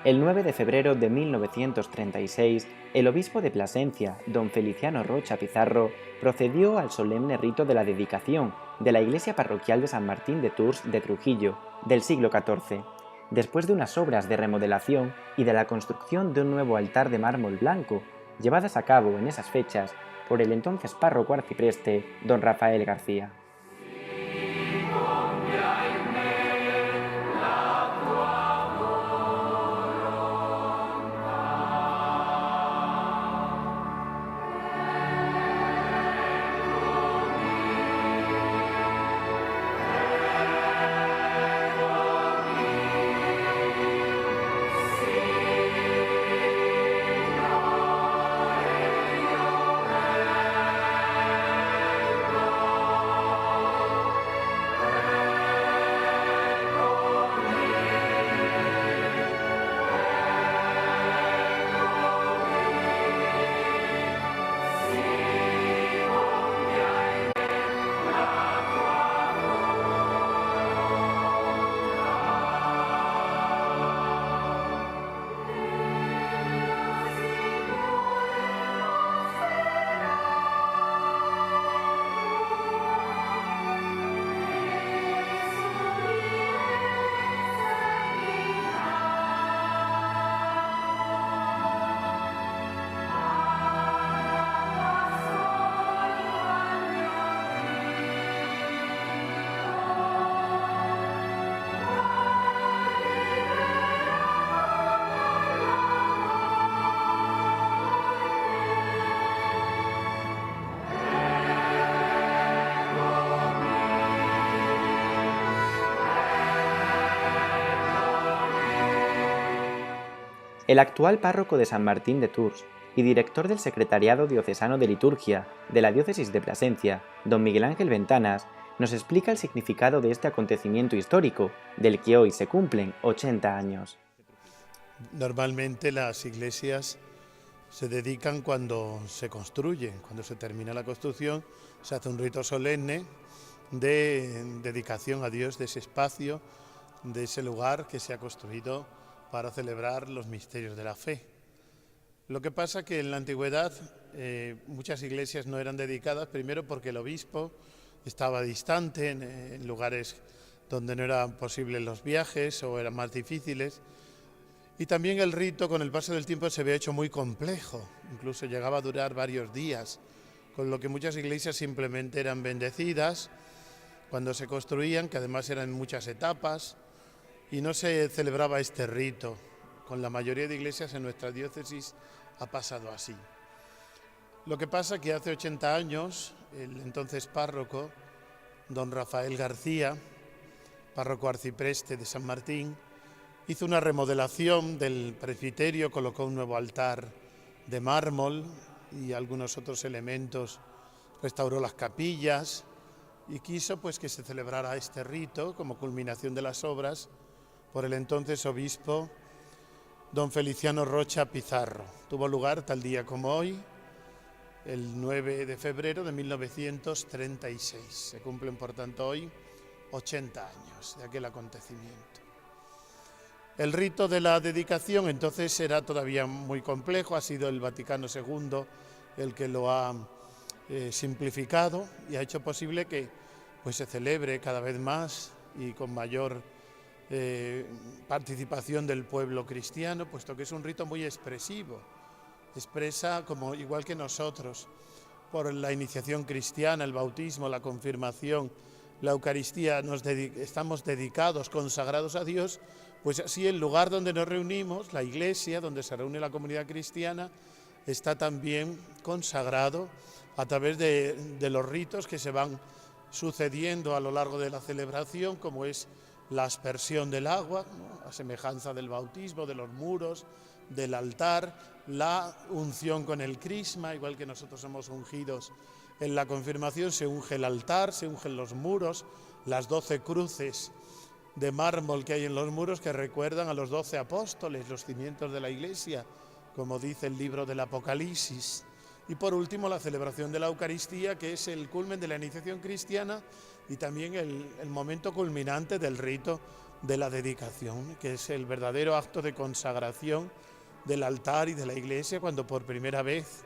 El 9 de febrero de 1936, el obispo de Plasencia, don Feliciano Rocha Pizarro, procedió al solemne rito de la dedicación de la iglesia parroquial de San Martín de Tours de Trujillo, del siglo XIV, después de unas obras de remodelación y de la construcción de un nuevo altar de mármol blanco, llevadas a cabo en esas fechas por el entonces párroco arcipreste, don Rafael García. El actual párroco de San Martín de Tours y director del Secretariado Diocesano de Liturgia de la Diócesis de Plasencia, don Miguel Ángel Ventanas, nos explica el significado de este acontecimiento histórico, del que hoy se cumplen 80 años. Normalmente las iglesias se dedican cuando se construyen, cuando se termina la construcción, se hace un rito solemne de dedicación a Dios de ese espacio, de ese lugar que se ha construido para celebrar los misterios de la fe. Lo que pasa que en la antigüedad muchas iglesias no eran dedicadas, primero porque el obispo estaba distante, en lugares donde no eran posibles los viajes o eran más difíciles, y también el rito con el paso del tiempo se había hecho muy complejo, incluso llegaba a durar varios días, con lo que muchas iglesias simplemente eran bendecidas cuando se construían, que además eran muchas etapas, y no se celebraba este rito. Con la mayoría de iglesias en nuestra diócesis ha pasado así. Lo que pasa que hace 80 años, el entonces párroco, don Rafael García, párroco arcipreste de San Martín, hizo una remodelación del presbiterio, colocó un nuevo altar de mármol y algunos otros elementos, restauró las capillas y quiso pues que se celebrara este rito como culminación de las obras por el entonces obispo don Feliciano Rocha Pizarro. Tuvo lugar tal día como hoy, el 9 de febrero de 1936. Se cumplen, por tanto, hoy 80 años de aquel acontecimiento. El rito de la dedicación entonces era todavía muy complejo, ha sido el Vaticano II el que lo ha simplificado y ha hecho posible que pues, se celebre cada vez más y con mayor participación del pueblo cristiano, puesto que es un rito muy expresivo, expresa como igual que nosotros, por la iniciación cristiana, el bautismo, la confirmación, la Eucaristía, estamos dedicados, consagrados a Dios, pues así el lugar donde nos reunimos, la iglesia, donde se reúne la comunidad cristiana, está también consagrado a través de los ritos que se van sucediendo a lo largo de la celebración, como es la aspersión del agua, ¿no?, a semejanza del bautismo, de los muros, del altar, la unción con el crisma, igual que nosotros somos ungidos en la confirmación, se unge el altar, se ungen los muros, las 12 cruces de mármol que hay en los muros que recuerdan a los 12 apóstoles, los cimientos de la iglesia, como dice el libro del Apocalipsis. Y por último, la celebración de la Eucaristía, que es el culmen de la iniciación cristiana y también el momento culminante del rito de la dedicación, que es el verdadero acto de consagración del altar y de la iglesia, cuando por primera vez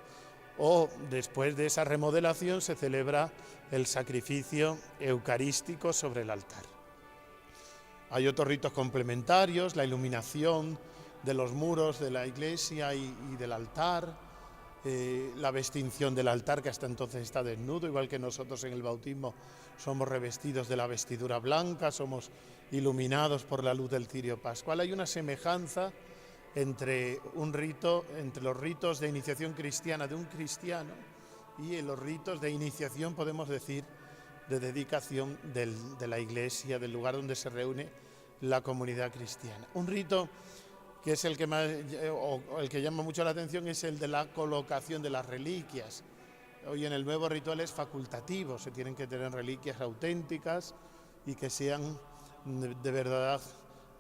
o después de esa remodelación se celebra el sacrificio eucarístico sobre el altar. Hay otros ritos complementarios, la iluminación de los muros de la iglesia y del altar, la vestinción del altar, que hasta entonces está desnudo, igual que nosotros en el bautismo somos revestidos de la vestidura blanca, somos iluminados por la luz del cirio pascual. Hay una semejanza entre los ritos de iniciación cristiana de un cristiano y en los ritos de iniciación, podemos decir, de dedicación de la iglesia, del lugar donde se reúne la comunidad cristiana. Un rito que es el que llama mucho la atención, es el de la colocación de las reliquias. Hoy en el nuevo ritual es facultativo, se tienen que tener reliquias auténticas y que sean de verdad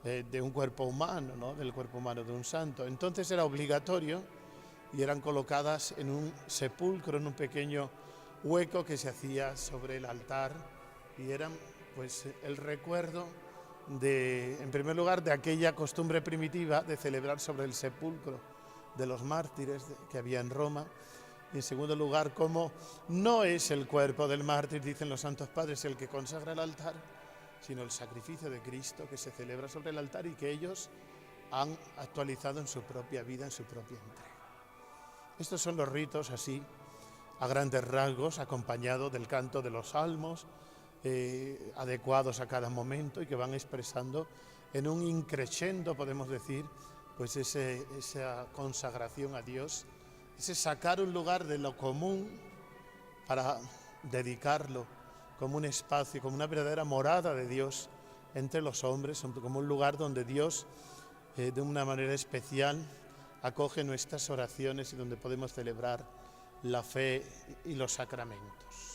de un cuerpo humano, ¿no? Del cuerpo humano de un santo. Entonces era obligatorio y eran colocadas en un sepulcro, en un pequeño hueco que se hacía sobre el altar, y eran pues el recuerdo en primer lugar, de aquella costumbre primitiva de celebrar sobre el sepulcro de los mártires que había en Roma, y en segundo lugar, cómo no es el cuerpo del mártir, dicen los santos padres, el que consagra el altar, sino el sacrificio de Cristo que se celebra sobre el altar y que ellos han actualizado en su propia vida, en su propia entrega. Estos son los ritos así, a grandes rasgos, acompañados del canto de los salmos, adecuados a cada momento y que van expresando en un increscendo, podemos decir, pues esa consagración a Dios, ese sacar un lugar de lo común para dedicarlo como un espacio, como una verdadera morada de Dios entre los hombres, como un lugar donde Dios de una manera especial acoge nuestras oraciones y donde podemos celebrar la fe y los sacramentos.